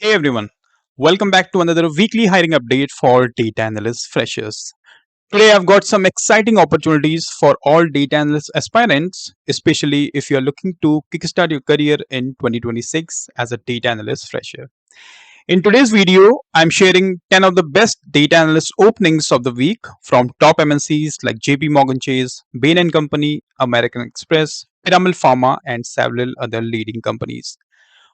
Hey everyone, welcome back to another weekly hiring update for data analyst freshers. Today I've got some exciting opportunities for all data analyst aspirants, especially if you're looking to kickstart your career in 2026 as a data analyst fresher. In today's video, I'm sharing 10 of the best data analyst openings of the week from top MNCs like JP Morgan Chase, Bain and Company, American Express, Piramal Pharma, and several other leading companies.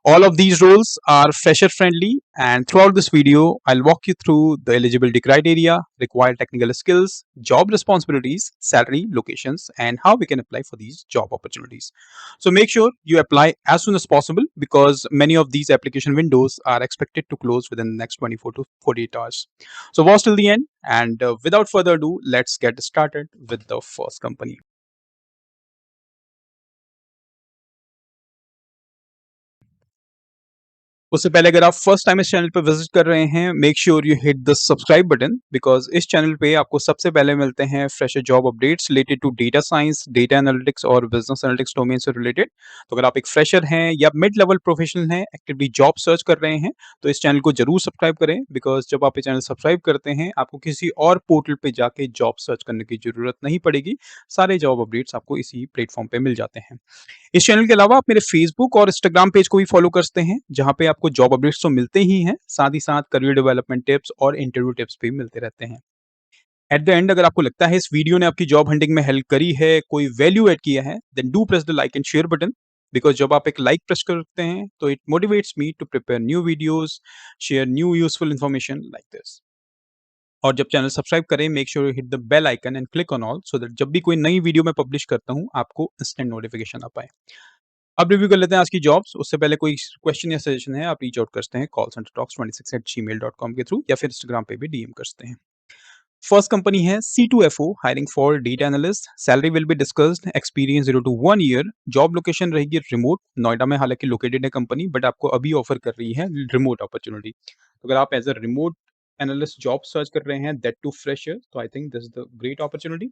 All of these roles are fresher friendly, and throughout this video, I'll walk you through the eligibility criteria, required technical skills, job responsibilities, salary, locations, and how we can apply for these job opportunities. So make sure you apply as soon as possible because many of these application windows are expected to close within the next 24 to 48 hours. So watch till the end, and without further ado, let's get started with the first company. उससे पहले अगर आप first time इस channel पर visit कर रहे हैं make sure you hit the subscribe button because इस चैनल पे आपको सबसे पहले मिलते हैं fresher job updates related to data science data analytics और बिजनेस एनालिटिक्स डोमेन से रिलेटेड। तो अगर आप एक फ्रेशर हैं या मिड लेवल प्रोफेशनल हैं एक्टिवली जॉब सर्च कर रहे हैं तो इस चैनल को जरूर सब्सक्राइब करें बिकॉज जब आप ये चैनल सब्सक्राइब करते हैं आपको किसी और पोर्टल पे जाके जॉब सर्च करने की जरूरत नहीं पड़ेगी। सारे जॉब अपडेट्स आपको इसी प्लेटफॉर्म पे मिल जाते हैं। इस चैनल के अलावा आप मेरे फेसबुक और इंस्टाग्राम पेज को भी फॉलो कर सकते हैं जहां पे आपको जॉब अपडेट्स तो मिलते ही हैं, साथ ही साथ करियर डेवलपमेंट टिप्स और इंटरव्यू टिप्स भी मिलते रहते हैं। एट द एंड अगर आपको लगता है इस वीडियो ने आपकी जॉब हंटिंग में हेल्प करी है, कोई वैल्यू ऐड किया है, then do press the like and share button because जब आप एक लाइक प्रेस करते हैं तो it motivates me to prepare new videos, share new useful information like this. और जब चैनल सब्सक्राइब करें make sure you hit the bell icon and click on all so that जब भी कोई नई वीडियो मैं पब्लिश करता हूं आपको इंस्टेंट नोटिफिकेशन आ पाए। अब रिव्यू कर लेते हैं आज की जॉब्स। उससे पहले कोई क्वेश्चन या सजेशन है आप रीच आउट कर सकते हैं कॉल सेंटर टॉक्स 26@gmail.com के थ्रू या फिर इंस्टाग्राम पे भी डीएम कर सकते हैं। फर्स्ट कंपनी है C2FO hiring for data analyst. Salary will be discussed, experience 0 to 1 year। Job location रहेगी रिमोट, नोएडा में हालांकि लोकेटेड है कंपनी बट आपको अभी ऑफर कर रही है रिमोट अपॉर्चुनिटी। तो अगर आप as a remote analyst job search कर रहे हैं दैट टू फ्रेशर तो I think this is the great opportunity.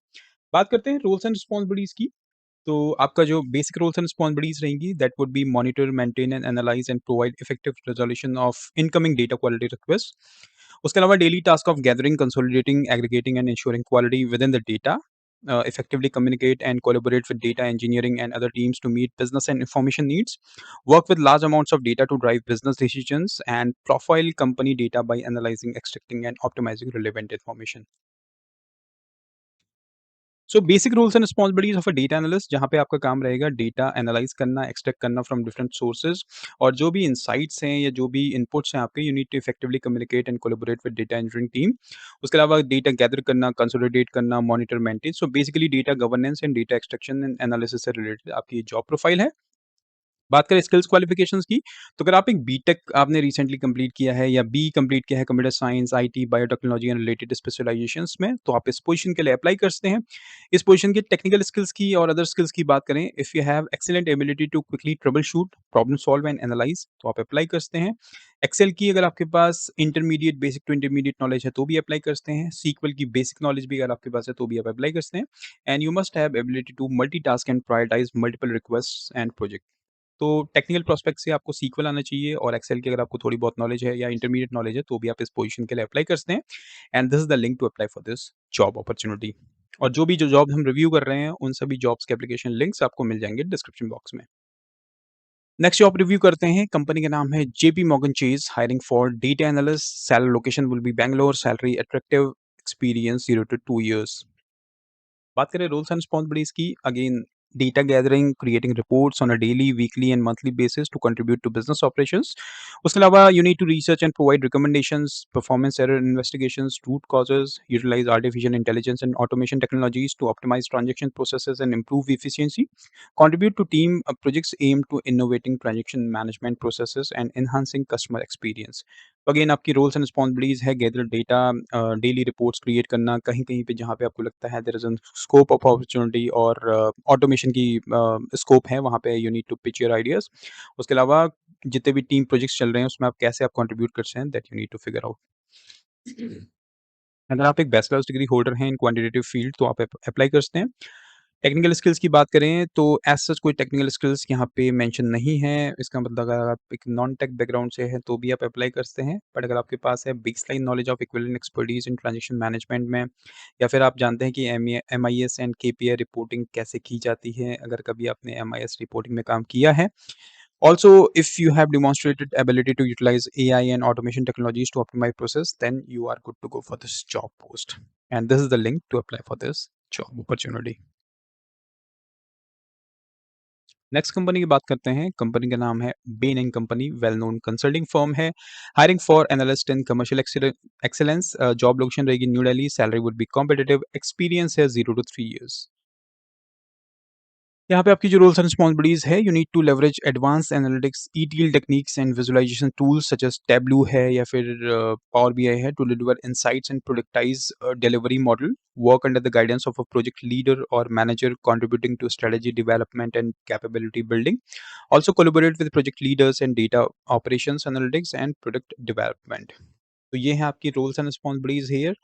बात करते हैं रोल्स एंड रिस्पॉन्सिबिलिटीज की। तो आपका जो बेसिक रोल्स एंड रिस्पॉन्सिबिलिटीज रहेंगी that would be monitor, maintain and analyse and provide effective resolution of incoming data quality request. उसके अलावा daily task of gathering, consolidating, aggregating and ensuring quality with in the data, effectively communicate and collaborate with data engineering and other teams to meet business and information needs, work with large amounts of data to drive business decisions, and profile company data by analyzing, extracting, and optimizing relevant information। So basic rules and responsibilities of a data analyst जहाँ पे आपका काम रहेगा data analyse करना, extract करना from different sources, और जो भी इंसाइट्स हैं या जो भी इनपुट्स हैं आपके, you need to effectively communicate and collaborate with data engineering team. उसके अलावा डेटा गैदर करना, कंसोलिडेट करना, monitor, maintain. So basically data governance and data extraction and analysis से रिलेटेड आपकी जॉब प्रोफाइल है। बात करें स्किल्स क्वालिफिकेशंस की, तो अगर आप एक बीटेक आपने रिसेंटली कंप्लीट किया है या बी कंप्लीट किया है computer science, IT, biotechnology and related specialisations में, तो आप इस पोजीशन के लिए अप्लाई कर सकते हैं। इस पोजीशन की टेक्निकल स्किल्स की और अदर स्किल्स की बात करें, if you have excellent ability to quickly troubleshoot, problem solve and analyse, तो आप अप्लाई कर सकते हैं। एक्सेल की अगर आपके पास intermediate, basic to intermediate knowledge है तो भी अप्लाई कर सकते हैं। सीक्वल की बेसिक नॉलेज भी अगर आपके पास है तो भी आप अप्लाई कर सकते हैं। And you must have ability to multitask and prioritise multiple request and project. तो टेक्निकल प्रोस्पेक्ट से आपको सीक्वल आना चाहिए और एक्सेल की अगर आपको थोड़ी बहुत नॉलेज है या इंटरमीडिएट नॉलेज है तो भी आप इस पोजीशन के लिए अप्लाई कर सकते हैं। And this is the link to apply for this job opportunity. और जो जॉब हम रिव्यू कर रहे हैं उन सभी जॉब्स के एप्लीकेशन लिंक्स आपको मिल जाएंगे डिस्क्रिप्शन बॉक्स में। नेक्स्ट जॉब रिव्यू करते हैं, कंपनी का नाम है JP Morgan chase hiring for data analyst. Salary location will be Bangalore, salary attractive, experience 0 to 2 years। बात करें रोल्स एंड रिस्पॉन्सिबिलिटीज की, again data gathering, creating reports on a daily, weekly and monthly basis to contribute to business operations। उसके अलावा you need to research and provide recommendations, performance error investigations, root causes, utilize artificial intelligence and automation technologies to optimize transaction processes and improve efficiency, contribute to team projects aimed to innovating transaction management processes and enhancing customer experience। तो again आपकी roles and responsibilities है gather data, daily reports create करना, कहीं कहीं पे जहाँ पे आपको लगता है there is a scope of opportunity और ऑटोमेशन की स्कोप है वहाँ पे you need to pitch your ideas. उसके अलावा जितने भी टीम प्रोजेक्ट्स चल रहे हैं उसमें आप कैसे आप कंट्रीब्यूट कर सकते हैं that you need to figure out. अगर आप एक बैचलर्स डिग्री होल्डर हैं इन क्वांटिटेटिव फील्ड तो आप अप्लाई कर सकते हैं। टेक्निकल स्किल्स की बात करें तो एज़ सच कोई टेक्निकल स्किल्स यहाँ पे मेंशन नहीं है। इसका मतलब अगर आप एक नॉन टेक बैकग्राउंड से हैं तो भी आप अप्लाई कर सकते हैं। बट अगर आपके पास है baseline knowledge of equivalent expertise in transaction management में या फिर आप जानते हैं कि एमआईएस एंड केपीआई रिपोर्टिंग कैसे की जाती है, अगर कभी आपने एमआईएस रिपोर्टिंग में काम किया है। Also, if you have demonstrated ability to utilize AI and automation technologies to optimize process, then you are good to go for this job post. And this is the link to apply for this job opportunity. Next company की बात करते हैं। कंपनी का नाम है Bain and company, well known consulting firm है। Hiring for analyst in commercial excellence. Job location रहेगी New Delhi. Salary would be competitive. Experience है 0 to 3 years। यहाँ पे आपकी जो रोल्स एंड रिस्पॉन्सिबिलिटीज है, you need to leverage advance analytics ETL techniques and visualisation tools such as Tableau है या फिर पावर बीआई है to deliver insights and productise delivery model. Work under the guidance of a project leader और manager contributing to strategy development and capability building. Also collaborate with project leaders and data operations analytics and product development. तो ये है आपकी roles and responsibilities hair.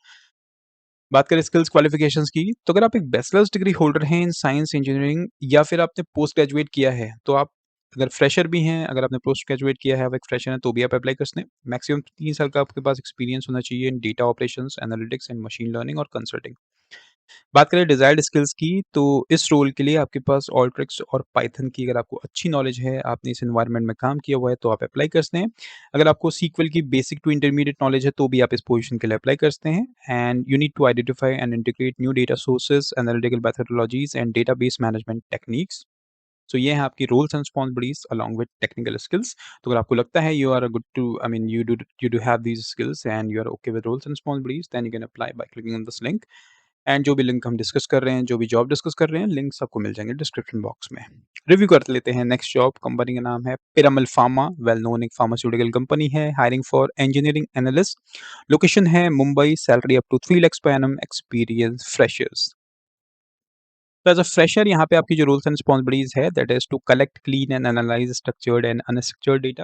बात करें skills qualifications की, तो अगर आप एक बैचलर्स डिग्री होल्डर हैं इन साइंस इंजीनियरिंग या फिर आपने पोस्ट ग्रेजुएट किया है, तो आप अगर फ्रेशर भी हैं, अगर आपने पोस्ट ग्रेजुएट किया है, आप एक फ्रेशर हैं, तो भी आप अप्लाई कर सकते हैं। मैक्सिमम 3 साल का आपके पास एक्सपीरियंस होना चाहिए in data operations, analytics and machine learning और कंसल्टिंग। बात करें डिज़ायर्ड स्किल्स की, तो इस रोल के लिए आपके पास ऑल्ट्रिक्स और पाइथन की अगर आपको अच्छी नॉलेज है, आपने इस एनवायरनमेंट में काम किया हुआ है, तो आप अप्लाई कर सकते हैं। अगर आपको सीक्वल की बेसिक टू इंटरमीडिएट नॉलेज है, तो भी आप इस पोजीशन के लिए अप्लाई कर सकते हैं। And you need to identify and integrate new data sources, analytical methodologies and database management techniques. So ये है आपकी roles and responsibilities along with technical skills. तो अगर आपको लगता है you are good to I mean you do have these skills and you are okay with roles and responsibilities, then you can apply by clicking on this link. And जो भी link हम discuss कर रहे हैं, जो भी job discuss कर रहे हैं, लिंक्स आपको मिल जाएँगे डिस्क्रिप्शन बॉक्स में। रिव्यू कर लेते हैं नेक्स्ट जॉब। कंपनी का नाम है पिरामल फार्मा, वेल नोन एक फार्मास्यूटिकल कंपनी है। Hiring for engineering analyst. Location है Mumbai. Salary up to 3 lakh per annum। Experience freshers. तो एज़ अ फ्रेशर यहाँ पे आपकी जो रोल्स एंड रिस्पॉन्सिबिलिटीज़ है, that is to collect, clean and analyse structured and unstructured data.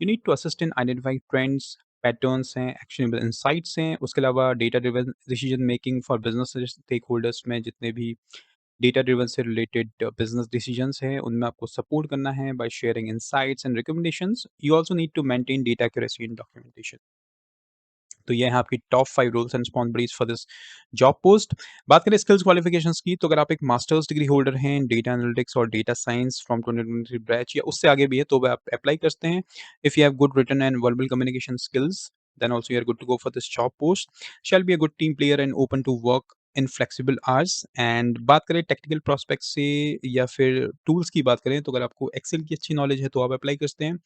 You need to assist in identifying trends, patterns हैं, actionable insights हैं। उसके अलावा data driven decision making for business stakeholders में जितने भी data driven से related business decisions हैं, उनमें आपको सपोर्ट करना है by sharing insights and recommendations. You also need to maintain data accuracy and documentation. तो ये है आपकी top 5 roles and responsibilities for this job post. बात करें स्किल्स क्वालिफिकेशंस की, तो अगर आप एक मास्टर्स डिग्री होल्डर हैं इन डेटा एनालिटिक्स और डेटा साइंस फ्रॉम 2023 बैच या उससे आगे भी है, तो आप अप्लाई कर सकते हैं। If you have good written and verbal communication skills, then also you are good to go for this job post. Shall be a good team player and open to work in flexible hours. And बात करें technical prospect से या फिर tools की बात करें, तो अगर आपको एक्सेल की अच्छी नॉलेज है, तो आप अप्लाई कर सकते हैं।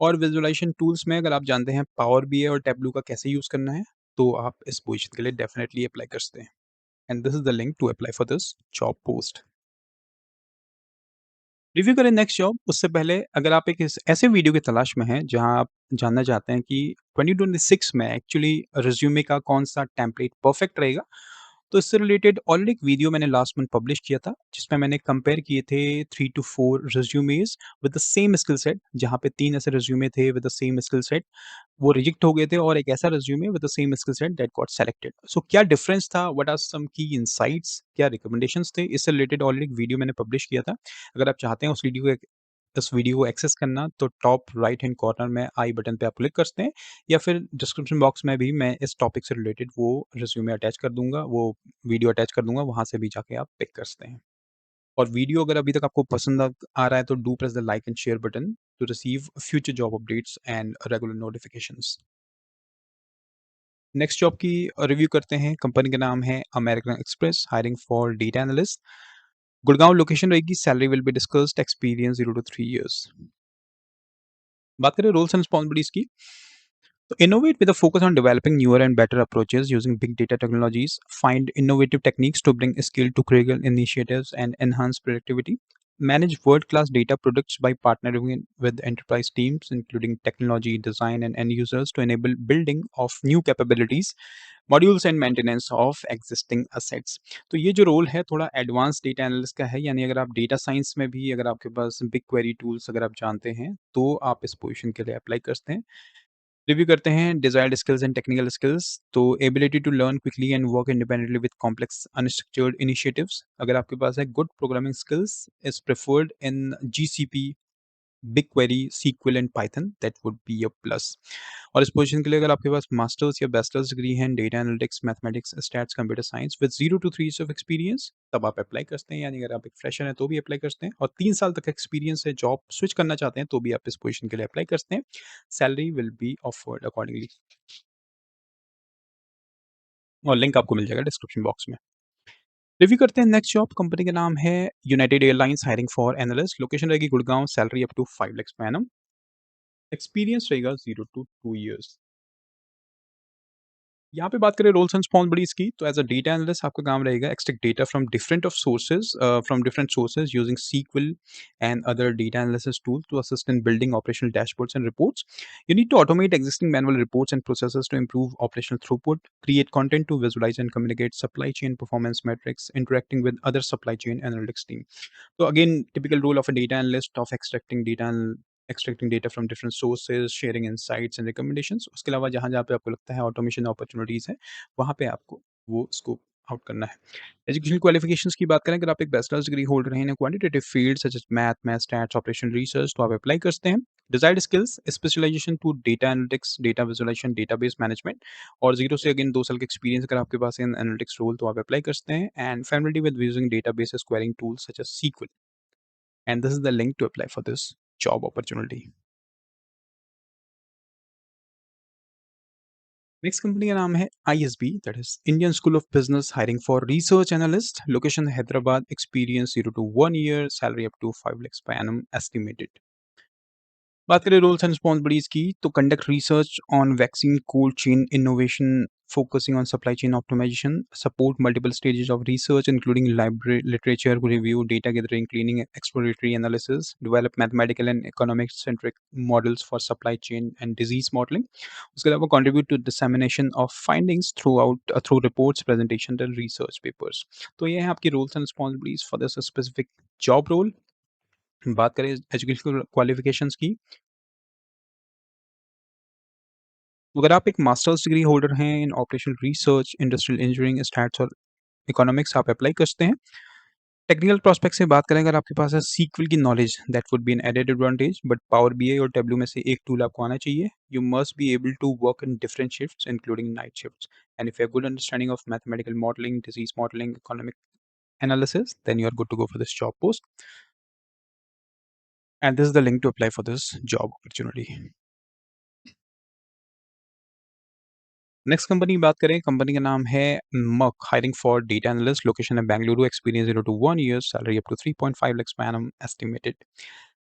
और विजुअलाइजेशन टूल्स में अगर आप जानते हैं पावर बीआई और टैबलू का कैसे यूज़ करना है, तो आप इस पोज़ीशन के लिए डेफ़िनेटली अप्लाई कर सकते हैं। And this is the link to apply for this job post. Review करें नेक्स्ट जॉब, उससे पहले अगर आप एक इस ऐसे वीडियो की तलाश में हैं, जहाँ आप जानना चाहते हैं कि 2026 में एक्चुअली रिज़्यूमे का कौन-सा टेम्पलेट परफेक्ट रहेगा, तो इससे रिलेटेड ऑलरेडी एक वीडियो मैंने लास्ट मंथ पब्लिश किया था, जिसमें मैंने कंपेयर किए थे 3 to 4 resumes with the same skill set, जहाँ पे 3 ऐसे रिज़्यूमे थे with the same skill set, वो रिजेक्ट हो गए थे और एक ऐसा resume with the same skill set that got selected. So क्या डिफरेंस था? व्हाट आर सम की इनसाइट्स? क्या रिकमेंडेशंस थे? इससे रिलेटेड ऑलरेडी एक वीडियो मैंने पब्लिश किया था। अगर आप चाहते हैं उस वीडियो को एक्सेस करना, तो टॉप राइट हैंड कॉर्नर में आई बटन पे आप क्लिक कर सकते हैं या फिर डिस्क्रिप्शन बॉक्स में भी मैं इस टॉपिक से रिलेटेड वो रिज़्यूमे अटैच कर दूँगा, वो वीडियो अटैच कर दूँगा, वहाँ से भी जाके आप पिक कर सकते हैं। और वीडियो अगर अभी तक आपको पसंद आ रहा है, तो do press the like and share button to receive future job updates and regular notifications. Next job की रिव्यू करते हैं। कंपनी का नाम है American Express. Hiring for data analyst. Gurgaon location रहेगी। Salary will be discussed. Experience 0 to 3 years। बात करें रोल्स एंड रिस्पॉन्सिबिलिटीज की, तो innovate with a focus on developing newer and better approaches using big data technologies. Find innovative techniques to bring skill to critical initiatives and enhance productivity. Manage world-class data products by partnering with enterprise teams, including technology, design, and end users, to enable building of new capabilities, modules, and maintenance of existing assets. तो ये जो role है थोड़ा advance data analyst का है, यानी अगर आप डेटा साइंस में भी अगर आपके पास बिग क्वेरी टूल्स अगर आप जानते हैं, तो आप इस पोजीशन के लिए अप्लाई कर सकते हैं। रिव्यू करते हैं desired skills and technical skills, तो ability to learn quickly and work independently with complex unstructured initiatives. अगर आपके पास है good programming skills is preferred in GCP, BigQuery, SQL and Python that would be a plus. और इस position के लिए अगर आपके पास मास्टर्स या बैचलर्स डिग्री है in data analytics, mathematics, stats, computer science with 0 to 3 years of experience, तब आप अप्लाई करते हैं। यानी अगर आप एक फ्रेशर हैं तो भी अप्लाई करते हैं, और 3 साल तक एक्सपीरियंस है, जॉब स्विच करना चाहते हैं तो भी आप इस पोजीशन के लिए अप्लाई करते हैं। Salary will be offered accordingly, और लिंक आपको मिल जाएगा डिस्क्रिप्शन बॉक्स में। रिव्यू करते हैं नेक्स्ट जॉब, कंपनी का नाम है United Airlines, hiring for analyst, location रहेगी Gurgaon, salary up to 5 lakh per annum, experience रहेगा 0 टू 2 ईयर्स। यहाँ पे बात करें रोल्स एंड रिस्पॉन्सिबिलिटीज की, तो एज अ डेटा एनालिस्ट आपका काम रहेगा extract data from different sources using SQL and other data analysis tool to assist in building operational dashboards and reports. You need to automate existing manual reports and processes to improve operational throughput, create content to visualize and communicate supply chain performance metrics, interacting with other supply chain analytics team. So again, typical role of a data analyst of extracting data from different sources, sharing insights and recommendations. उसके अलावा जहाँ-जहाँ पे आपको लगता है automation opportunities है, वहाँ पे आपको वो स्कोप आउट करना है। एजुकेशनल क्वालिफिकेशंस की बात करें, अगर आप एक बैचलर्स डिग्री होल्डर हैं in quantitative field such as math, stats, operation research, तो आप अप्लाई करते हैं। Desired skills specialisation to data analytics, data visualisation, database management, और 0 से अगेन 2 साल का एक्सपीरियंस अगर आपके पास है इन एनालिटिक्स रोल तो आप अप्लाई करते हैं। And familiarity with using databases, querying tools such as SQL, and this is the link to apply for this job opportunity. Next company का नाम है ISB, that is Indian School of Business, hiring for research analyst, location Hyderabad, experience 0 to 1 year, salary up to 5 lakhs per annum estimated. बात करें roles and responsibilities की, तो conduct research on vaccine cold chain innovation, focusing on supply chain optimization, support multiple stages of research including library literature review, data gathering, cleaning, exploratory analysis, develop mathematical and economic centric models for supply chain and disease modeling. उसके अलावा contribute to dissemination of findings through reports, presentations and research papers. तो ये है आपकी roles and responsibilities for this specific job role। बात करें educational qualifications की, तो अगर आप एक मास्टर्स डिग्री होल्डर हैं in operational research, industrial engineering, stats और इकोनॉमिक्स, आप अप्लाई करते हैं। टेक्निकल प्रोस्पेक्ट से बात करें, अगर आपके पास है सीक्वल की knowledge that would be an added advantage, but Power BI और टेब्लू में से एक टूल आपको आना चाहिए। You must be able to work in different shifts including night shifts, and if you have good understanding of mathematical modelling, disease modelling, economic analysis, then you are good to go for this job post, and this is the link to apply for this job opportunity. Next company की बात करें, company का नाम है मक, hiring for data analyst, location है Bengaluru, experience 0 to 1 year, salary up to 3.5 lakhs per annum estimated.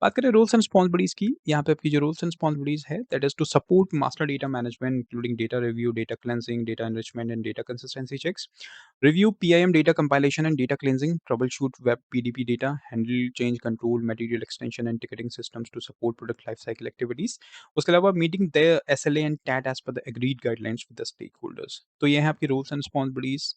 बात करें रोल्स एंड रिस्पॉन्सिबिलिटीज की, यहाँ पे आपकी जो रोल्स एंड रिस्पॉन्सिबिलिटीज है that is to support master data management including data review, data cleansing, data enrichment and data consistency checks, review PIM data compilation and data cleansing, troubleshoot web PDP data, handle change control, material extension and ticketing systems to support product lifecycle activities। उसके अलावा meeting the SLA and TAT as per the agreed guidelines with the stakeholders। तो ये है आपकी roles and responsibilities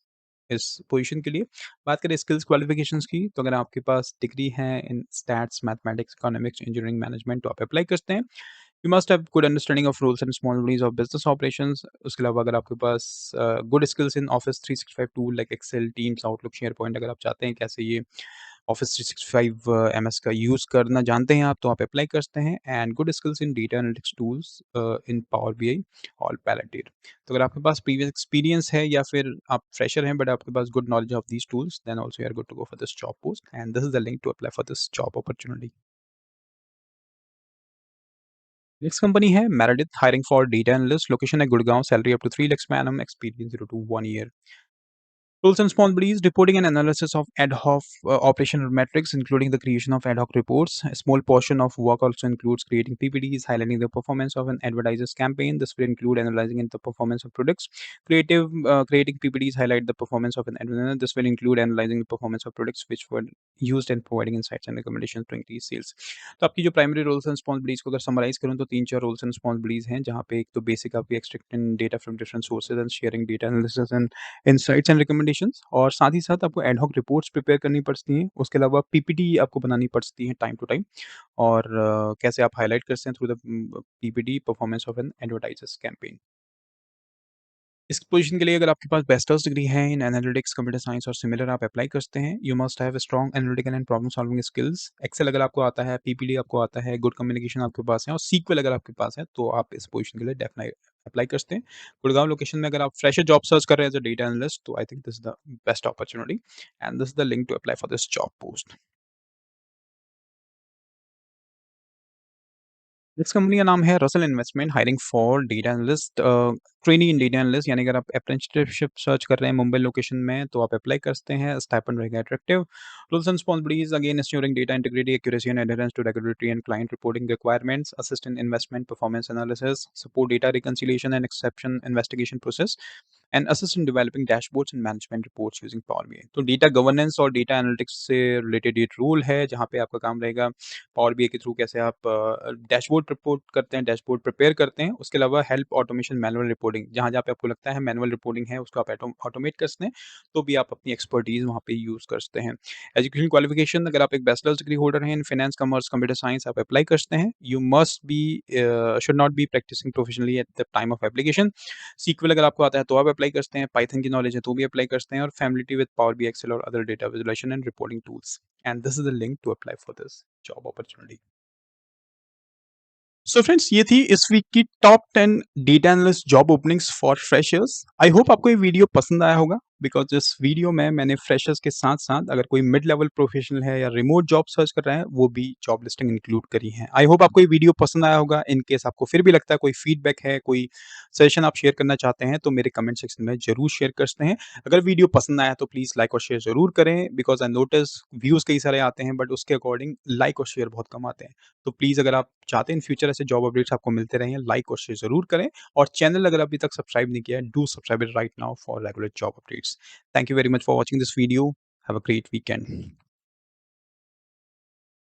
इस position के लिए। बात करें स्किल्स क्वालिफिकेशंस की, तो अगर आपके पास डिग्री है in stats, mathematics, economics, engineering, management, तो आप अप्लाई करते हैं। You must have good understanding of rules and responsibilities of business operations. उसके अलावा अगर आपके पास good skills in office 365 tool like Excel, Teams, Outlook, SharePoint, अगर आप चाहते हैं कैसे ये ऑफिस 365 एमएस का यूज़ करना जानते हैं आप, तो आप अप्लाई करते हैं। And good skills in data analytics tools in power BI, all palleted. तो अगर आपके पास प्रीवियस एक्सपीरियंस है या फिर आप फ्रेशर हैं बट आपके पास good knowledge of these tools, then also you are good to go for this job post, and this is the link to apply for this job opportunity. Next company है Meredith, hiring for data analyst, location है Gurgaon, salary up to 3 lakhs per annum, experience 0 to 1 year. Roles and responsibilities, reporting and analysis of ad hoc operational metrics, including the creation of ad hoc reports. A small portion of work also includes creating PPTs, highlighting the performance of an advertiser's campaign. This will include analyzing the performance of products. Creating PPTs highlight the performance of an advertiser. This will include analyzing the performance of products which were used and providing insights and recommendations to increase sales. तो आपकी जो primary roles and responsibilities को अगर summarise करूँ तो 3-4 roles and responsibilities हैं, जहाँ पे एक तो बेसिक आपकी extracting data from different sources and sharing data analysis and insights and recommendations presentations और साथ ही साथ आपको एड हॉक रिपोर्ट्स प्रिपेयर करनी पड़ती हैं। उसके अलावा पीपीटी आपको बनानी पड़ती है टाइम टू टाइम और कैसे आप हाइलाइट करते हैं through the PPT performance of an advertisers campaign. इस पोजीशन के लिए अगर आपके पास बैचलर्स डिग्री है इन एनालिटिक्स, कंप्यूटर साइंस और सिमिलर आप अप्लाई करते हैं, you must have strong analytical and problem solving skills. Excel अगर आपको आता है, पीपीटी आपको आता है, गुड कम्युनिकेशन आपके पास है और सीक्वल अगर आपके पास है, तो आप इस पोजीशन के लिए डेफिनेटली अप्लाई करते हैं। गुड़गाँव लोकेशन में अगर आप फ्रेशर जॉब सर्च कर रहे हैं एज़ अ डेटा एनालिस्ट, तो I think this is the best opportunity and this is the link to apply for this job post. इस कंपनी का नाम है Russell investment hiring for data analyst trainee in data analyst यानी अगर आप apprenticeship search कर रहे हैं मुंबई लोकेशन में तो आप अप्लाई कर सकते हैं स्टाइपेंड रहेगा attractive rules and responsibilities again ensuring data integrity accuracy and adherence to regulatory and client reporting requirements assist in investment performance analysis support data reconciliation and exception investigation process and assist in developing dashboards and management reports using Power BI। तो data governance और data analytics से related ये rule है जहाँ पे आपका काम रहेगा पावर बीआई के थ्रू कैसे आप डैशबोर्ड रिपोर्ट करते हैं, डैशबोर्ड प्रिपेयर करते हैं। उसके अलावा हेल्प ऑटोमेशन मैनुअल रिपोर्टिंग जहाँ-जहाँ पे आपको लगता है मैनुअल रिपोर्टिंग है, उसको आप ऑटोमेट कर सकते हैं, तो भी आप अपनी एक्सपर्टीज़ वहाँ पे यूज़ कर सकते हैं। एजुकेशन क्वालिफिकेशन अगर आप एक बैचलर्स डिग्री होल्डर हैं in finance, commerce, computer science आप अप्लाई कर सकते हैं। You must be should not be practising professionally at the time of application. SQL अगर आपको आता है तो आप अप्लाई कर सकते हैं, पाइथन की नॉलेज है तो भी अप्लाई कर सकते हैं और familiarity with Power BI, Excel और other data visualisation and reporting tools. And this is the link to apply for this job opportunity. So friends ये थी इस वीक की top 10 data analyst job openings for freshers. I hope आपको ये video पसंद आया होगा बिकॉज़ इस वीडियो में मैंने फ्रेशर्स के साथ-साथ अगर कोई मिड लेवल प्रोफेशनल है या रिमोट जॉब सर्च कर रहा है, वो भी जॉब लिस्टिंग इंक्लूड करी है। आई होप आपको ये वीडियो पसंद आया होगा। इन केस आपको फिर भी लगता है कोई फीडबैक है, कोई सजेशन आप शेयर करना चाहते हैं, तो मेरे कमेंट सेक्शन में ज़रूर शेयर कर सकते हैं। अगर वीडियो पसंद आया तो प्लीज़ लाइक और शेयर ज़रूर करें बिकॉज़ आई नोटिस व्यूज़ कई सारे आते हैं बट उसके अकॉर्डिंग लाइक और शेयर बहुत कम आते हैं। तो प्लीज़ अगर आप चाहते हैं इन फ्यूचर ऐसे जॉब अपडेट्स आपको मिलते रहें, लाइक और शेयर ज़रूर करें और चैनल अगर अभी तक सब्सक्राइब नहीं किया है, do subscribe it right now for regular job updates. Thank you very much for watching this video. Have a great weekend.